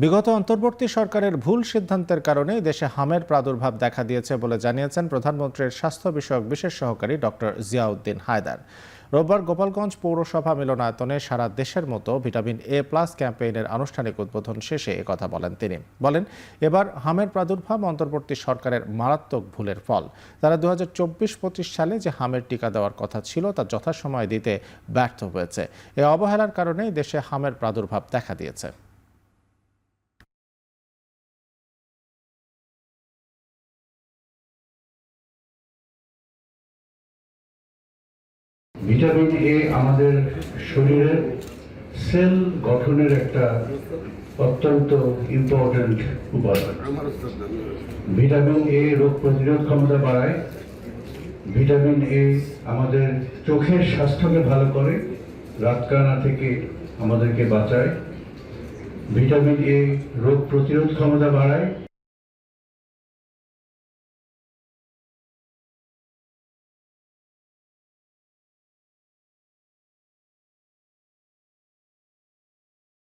বিগত অন্তর্বর্তী সরকারের ভুল সিদ্ধান্তের কারণে দেশে হামের প্রাদুর্ভাব দেখা দিয়েছে বলে জানিয়েছেন প্রধানমন্ত্রীর স্বাস্থ্য বিষয়ক বিশেষ সহকারী ডক্টর জিয়াউদ্দিন হায়দার। রোববার গোপালগঞ্জ পৌরসভা মিলনায়তনে সারা দেশের মতো ভিটামিন এ প্লাস ক্যাম্পেইনের আনুষ্ঠানিক উদ্বোধন শেষে একথা বলেন তিনি। বলেন, এবার হামের প্রাদুর্ভাব অন্তর্বর্তী সরকারের মারাত্মক ভুলের ফল। তারা 2024-25 সালে যে হামের টিকা দেওয়ার কথা ছিল তা যথাসময়ে দিতে ব্যর্থ হয়েছে। এ অবহেলার কারণেই দেশে হামের প্রাদুর্ভাব দেখা দিয়েছে। ভিটামিন এ আমাদের শরীরের সেল গঠনের একটা অত্যন্ত ইম্পর্টেন্ট উপাদান। ভিটামিন এ রোগ প্রতিরোধ ক্ষমতা বাড়ায়। ভিটামিন এ আমাদের চোখের স্বাস্থ্যকে ভালো করে, রাতকানা থেকে আমাদেরকে বাঁচায়। ভিটামিন এ রোগ প্রতিরোধ ক্ষমতা বাড়ায়।